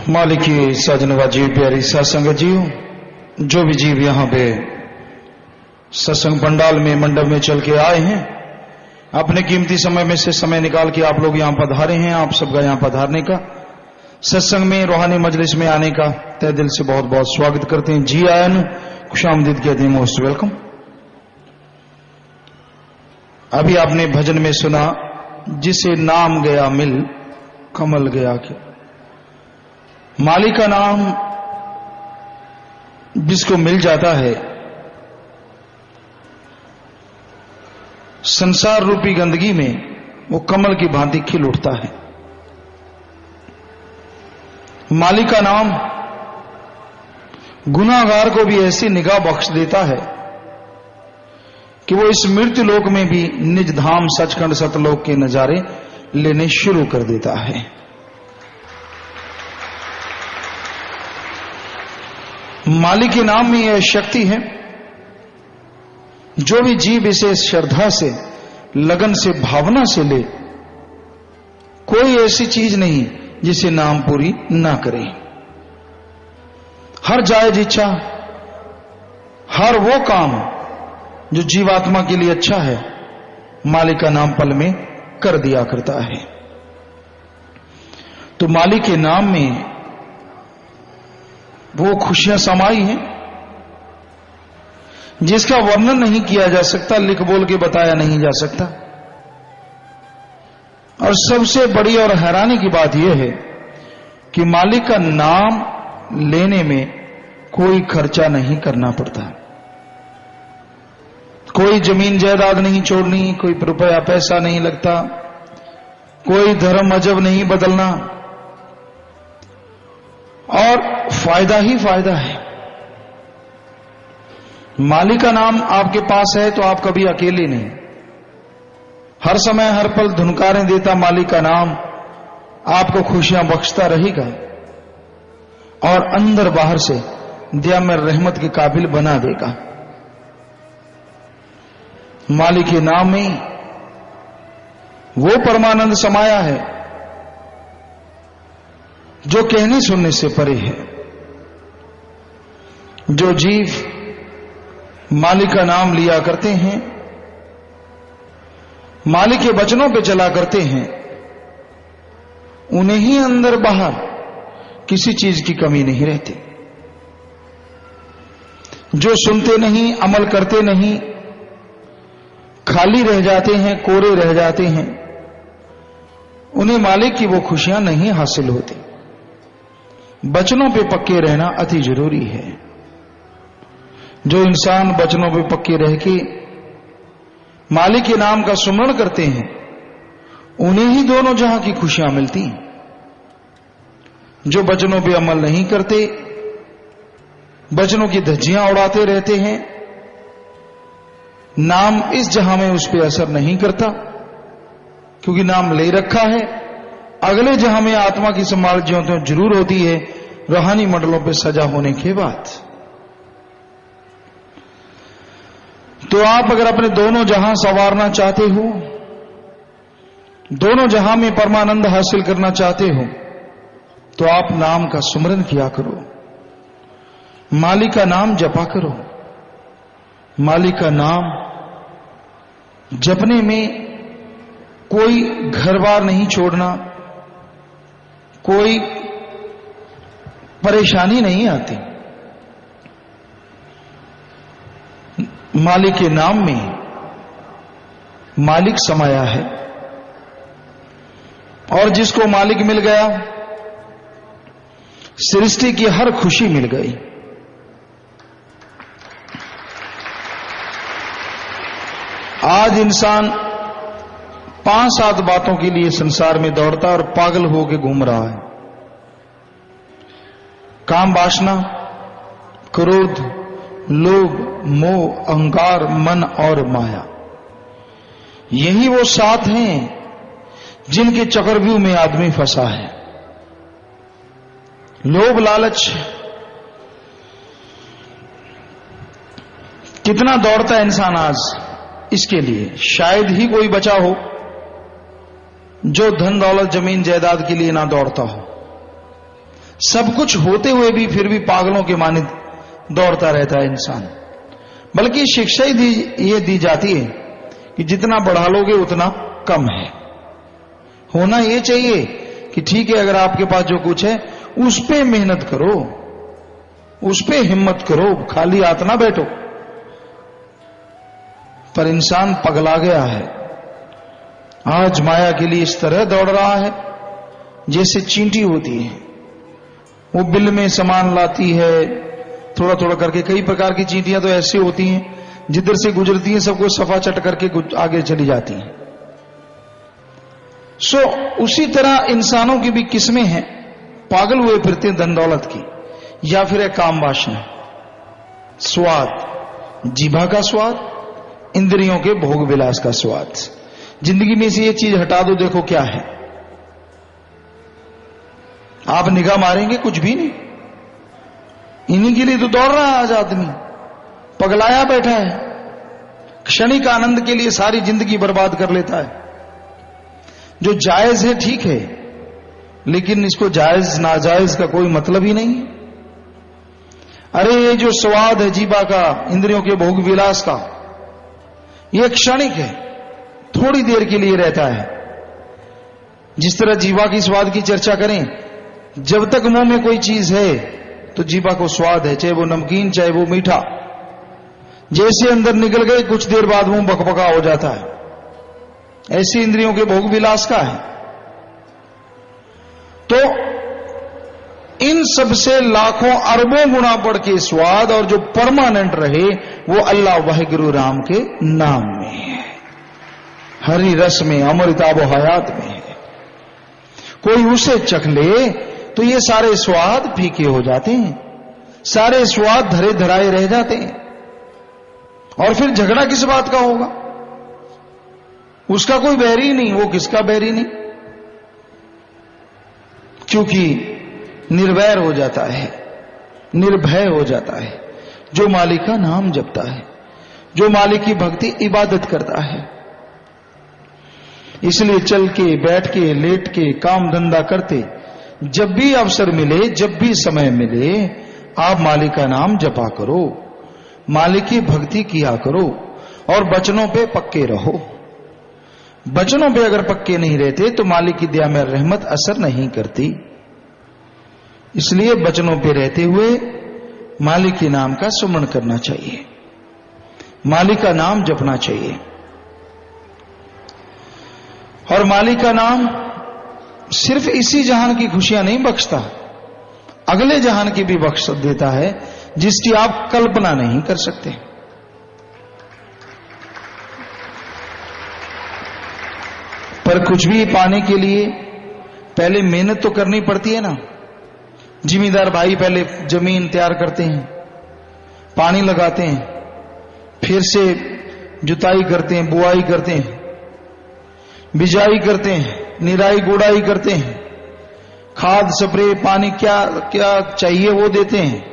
मालिक की साजनवा जीव प्यारी सत्संग जीव, जो भी जीव यहाँ पे सत्संग पंडाल में मंडप में चल के आए हैं, अपने कीमती समय में से समय निकाल के आप लोग यहाँ पधारे हैं। आप सबका यहाँ पधारने का, सत्संग में रूहानी मजलिस में आने का तहे दिल से बहुत बहुत स्वागत करते हैं। जी आयन खुशामदीद कहते हैं, मोस्ट वेलकम। अभी आपने भजन में सुना, जिसे नाम गया मिल कमल गया क्या। मालिक का नाम जिसको मिल जाता है, संसार रूपी गंदगी में वो कमल की भांति खिल उठता है। मालिक का नाम गुनाहगार को भी ऐसी निगाह बख्श देता है कि वो इस मृत्यु लोक में भी निज धाम सचखंड सतलोक के नजारे लेने शुरू कर देता है। मालिक के नाम में यह शक्ति है, जो भी जीव इसे श्रद्धा से, लगन से, भावना से ले, कोई ऐसी चीज नहीं जिसे नाम पूरी ना करे। हर जायज इच्छा, हर वो काम जो जीवात्मा के लिए अच्छा है, मालिक का नाम पल में कर दिया करता है। तो मालिक के नाम में वो खुशियां समाई हैं जिसका वर्णन नहीं किया जा सकता, लिख बोल के बताया नहीं जा सकता। और सबसे बड़ी और हैरानी की बात यह है कि मालिक का नाम लेने में कोई खर्चा नहीं करना पड़ता। कोई जमीन जायदाद नहीं छोड़नी, कोई रुपया पैसा नहीं लगता, कोई धर्म मजहब नहीं बदलना, और फायदा ही फायदा है। मालिक का नाम आपके पास है तो आप कभी अकेले नहीं, हर समय हर पल धुनकारें देता मालिक का नाम आपको खुशियां बख्शता रहेगा और अंदर बाहर से दया में रहमत के काबिल बना देगा। मालिक के नाम में वो परमानंद समाया है जो कहने सुनने से परे है। जो जीव मालिक का नाम लिया करते हैं, मालिक के वचनों पे चला करते हैं, उन्हें ही अंदर बाहर किसी चीज की कमी नहीं रहती। जो सुनते नहीं, अमल करते नहीं, खाली रह जाते हैं, कोरे रह जाते हैं, उन्हें मालिक की वो खुशियां नहीं हासिल होती। वचनों पे पक्के रहना अति जरूरी है। जो इंसान वचनों पे पक्के रह के मालिक के नाम का सुमरण करते हैं, उन्हें ही दोनों जहां की खुशियां मिलती हैं। जो वचनों पे अमल नहीं करते, वचनों की धज्जियां उड़ाते रहते हैं, नाम इस जहां में उस पर असर नहीं करता, क्योंकि नाम ले रखा है। अगले जहां में आत्मा की संभाल जो जरूर होती है, रूहानी मंडलों पे सजा होने के बाद। तो आप अगर अपने दोनों जहां संवारना चाहते हो, दोनों जहां में परमानंद हासिल करना चाहते हो, तो आप नाम का सुमरन किया करो, मालिक का नाम जपा करो। मालिक का नाम जपने में कोई घर बार नहीं छोड़ना, कोई परेशानी नहीं आती। मालिक के नाम में मालिक समाया है, और जिसको मालिक मिल गया, सृष्टि की हर खुशी मिल गई। आज इंसान 5-7 बातों के लिए संसार में दौड़ता और पागल होकर घूम रहा है। काम, वासना, क्रोध, लोभ, मोह, अहंकार, मन और माया, यही वो 7 हैं जिनके चक्रव्यूह में आदमी फंसा है। लोभ, लालच, कितना दौड़ता है इंसान आज इसके लिए। शायद ही कोई बचा हो जो धन दौलत जमीन जायदाद के लिए ना दौड़ता हो। सब कुछ होते हुए भी फिर भी पागलों के मानित दौड़ता रहता है इंसान। बल्कि शिक्षा ही ये दी जाती है कि जितना बढ़ा लोगे उतना कम है। होना ये चाहिए कि ठीक है, अगर आपके पास जो कुछ है उस पे मेहनत करो, उस पे हिम्मत करो, खाली हाथ ना बैठो। पर इंसान पगला गया है, आज माया के लिए इस तरह दौड़ रहा है जैसे चींटी होती है, वो बिल में सामान लाती है थोड़ा थोड़ा करके। कई प्रकार की चींटियां तो ऐसी होती हैं जिधर से गुजरती हैं सबको सफा चट करके आगे चली जाती हैं। उसी तरह इंसानों की भी किस्में हैं, पागल हुए फिरते धन दौलत की, या फिर है काम वासना, स्वाद, जीभा का स्वाद, इंद्रियों के भोग विलास का स्वाद। जिंदगी में से ये चीज हटा दो, देखो क्या है। आप निगाह मारेंगे कुछ भी नहीं। इन्हीं के लिए तो दौड़ रहा है आज आदमी, पगलाया बैठा है, क्षणिक आनंद के लिए सारी जिंदगी बर्बाद कर लेता है। जो जायज है ठीक है, लेकिन इसको जायज नाजायज का कोई मतलब ही नहीं है। अरे ये जो स्वाद है जीवा का, इंद्रियों के भोग विलास का, ये क्षणिक है, थोड़ी देर के लिए रहता है। जिस तरह जीवा की स्वाद की चर्चा करें, जब तक मुंह में कोई चीज है तो जीवा को स्वाद है, चाहे वो नमकीन चाहे वो मीठा। जैसे अंदर निकल गए कुछ देर बाद मुंह बकबका हो जाता है। ऐसी इंद्रियों के भोग विलास का है। तो इन सब से लाखों अरबों गुना बढ़ के स्वाद, और जो परमानेंट रहे वो अल्लाह वाहिगुरु राम के नाम में है, हरि रस में, अमृताबो हयात में है। कोई उसे चख ले तो ये सारे स्वाद फीके हो जाते हैं, सारे स्वाद धरे धराए रह जाते हैं। और फिर झगड़ा किस बात का होगा? उसका कोई बैरी नहीं, वो किसका बैरी नहीं, क्योंकि निर्वैर हो जाता है, निर्भय हो जाता है जो मालिक का नाम जपता है, जो मालिक की भक्ति इबादत करता है। इसलिए चल के, बैठ के, लेट के, काम धंधा करते, जब भी अवसर मिले, जब भी समय मिले, आप मालिक का नाम जपा करो, मालिक की भक्ति किया करो, और बचनों पे पक्के रहो। बचनों पे अगर पक्के नहीं रहते तो मालिक की दया में रहमत असर नहीं करती। इसलिए बचनों पे रहते हुए मालिक के नाम का सुमरण करना चाहिए, मालिक का नाम जपना चाहिए। और मालिक का नाम सिर्फ इसी जहान की खुशियां नहीं बख्शता, अगले जहान की भी बख्श देता है जिसकी आप कल्पना नहीं कर सकते। पर कुछ भी पाने के लिए पहले मेहनत तो करनी पड़ती है ना। जिमींदार भाई पहले जमीन तैयार करते हैं, पानी लगाते हैं, फिर से जुताई करते हैं, बुआई करते हैं, बिजाई करते हैं, निराई गुड़ाई करते हैं, खाद स्प्रे पानी क्या क्या चाहिए वो देते हैं,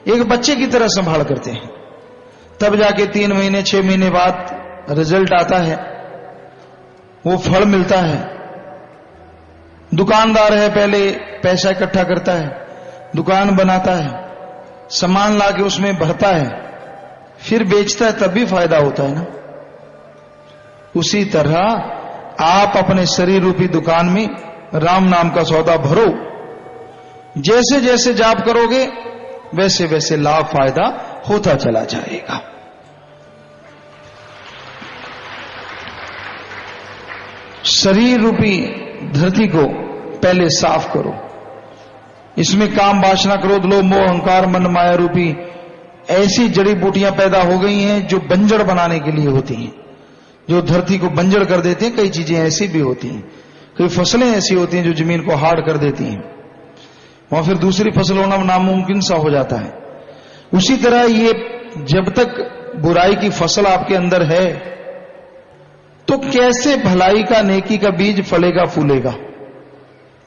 एक बच्चे की तरह संभाल करते हैं। तब जाके 3 महीने 6 महीने बाद रिजल्ट आता है, वो फल मिलता है। दुकानदार है, पहले पैसा इकट्ठा करता है, दुकान बनाता है, सामान लाके उसमें भरता है, फिर बेचता है, तब भी फायदा होता है ना। उसी तरह आप अपने शरीर रूपी दुकान में राम नाम का सौदा भरो। जैसे जैसे जाप करोगे वैसे वैसे लाभ फायदा होता चला जाएगा। शरीर रूपी धरती को पहले साफ करो, इसमें काम वासना क्रोध लोभ मोह अहंकार मन माया रूपी ऐसी जड़ी बूटियां पैदा हो गई हैं जो बंजर बनाने के लिए होती हैं, जो धरती को बंजर कर देते हैं। कई चीजें ऐसी भी होती हैं, कई फसलें ऐसी होती हैं जो जमीन को हार्ड कर देती हैं, वहां फिर दूसरी फसल होना नामुमकिन सा हो जाता है। उसी तरह ये जब तक बुराई की फसल आपके अंदर है तो कैसे भलाई का नेकी का बीज फलेगा फूलेगा?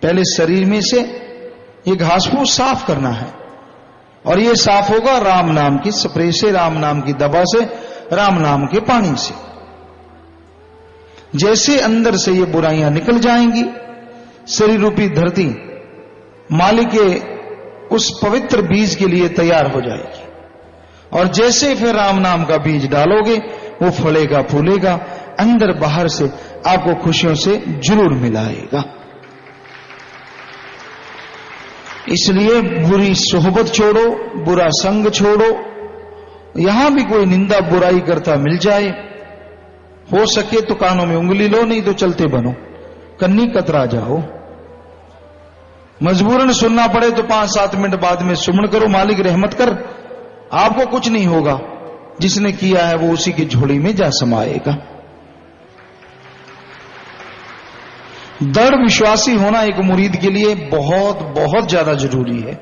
पहले शरीर में से ये घास फूस साफ करना है, और ये साफ होगा राम नाम की स्प्रे से, राम नाम की दवा से, राम नाम के पानी से। जैसे अंदर से ये बुराइयां निकल जाएंगी, शरीर रूपी धरती मालिक के उस पवित्र बीज के लिए तैयार हो जाएगी। और जैसे फिर राम नाम का बीज डालोगे, वो फलेगा फूलेगा, अंदर बाहर से आपको खुशियों से जरूर मिलाएगा। इसलिए बुरी सोहबत छोड़ो, बुरा संग छोड़ो। यहां भी कोई निंदा बुराई करता मिल जाए, हो सके तो कानों में उंगली लो, नहीं तो चलते बनो, कन्नी कतरा जाओ। मजबूरन सुनना पड़े तो 5-7 मिनट बाद में सुमन करो, मालिक रहमत कर, आपको कुछ नहीं होगा, जिसने किया है वो उसी की झोली में जा समाएगा। दृढ़ विश्वासी होना एक मुरीद के लिए बहुत बहुत ज्यादा जरूरी है।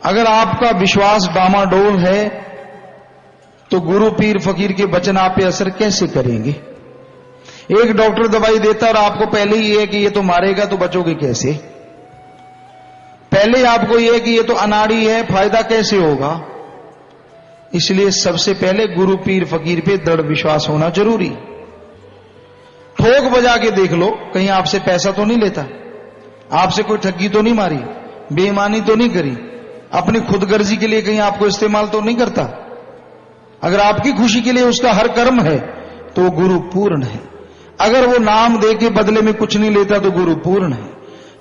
अगर आपका विश्वास डामाडोल है तो गुरु पीर फकीर के वचन आप पे असर कैसे करेंगे? एक डॉक्टर दवाई देता और आपको पहले ही है कि ये तो मारेगा, तो बचोगे कैसे? पहले आपको ये कि ये तो अनाड़ी है, फायदा कैसे होगा? इसलिए सबसे पहले गुरु पीर फकीर पे दृढ़ विश्वास होना जरूरी। ठोक बजा के देख लो, कहीं आपसे पैसा तो नहीं लेता, आपसे कोई ठगी तो नहीं मारी, बेईमानी तो नहीं करी, अपनी खुदगर्जी के लिए कहीं आपको इस्तेमाल तो नहीं करता। अगर आपकी खुशी के लिए उसका हर कर्म है तो वो गुरु पूर्ण है। अगर वो नाम दे के बदले में कुछ नहीं लेता तो गुरु पूर्ण है।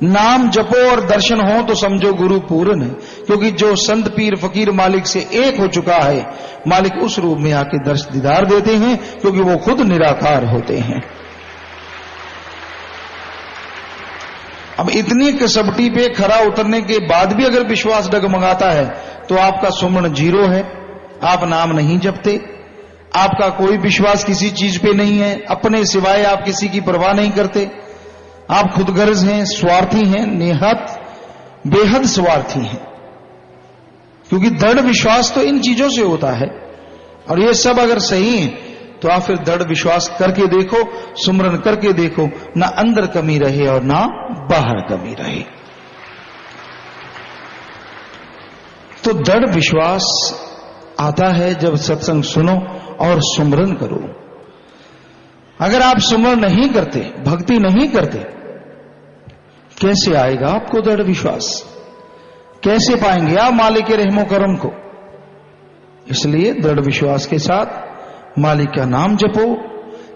नाम जपो और दर्शन हो तो समझो गुरु पूर्ण है। क्योंकि जो संत पीर फकीर मालिक से एक हो चुका है, मालिक उस रूप में आके दर्श दीदार देते हैं, क्योंकि वो खुद निराकार होते हैं। अब इतनी कसबटी पे खरा उतरने के बाद भी अगर विश्वास डगमगाता है तो आपका सुमन जीरो है, आप नाम नहीं जपते, आपका कोई विश्वास किसी चीज पे नहीं है, अपने सिवाय आप किसी की परवाह नहीं करते, आप खुदगर्ज हैं, स्वार्थी हैं, नेहत बेहद स्वार्थी हैं। क्योंकि दृढ़ विश्वास तो इन चीजों से होता है। और ये सब अगर सही है तो आप फिर दृढ़ विश्वास करके देखो, सुमरन करके देखो, ना अंदर कमी रहे और ना बाहर कमी रहे। तो दृढ़ विश्वास आता है जब सत्संग सुनो और सुमरन करो। अगर आप सुमरन नहीं करते, भक्ति नहीं करते, कैसे आएगा आपको दृढ़ विश्वास? कैसे पाएंगे आप मालिक के रहमो करम को? इसलिए दृढ़ विश्वास के साथ मालिक का नाम जपो,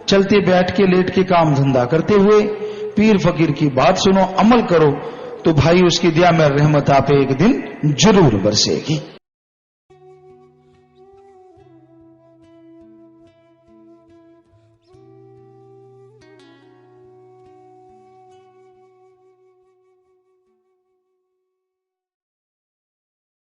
चलते बैठ के लेट के काम धंधा करते हुए पीर फकीर की बात सुनो, अमल करो, तो भाई उसकी दया में रहमत आप एक दिन जरूर बरसेगी।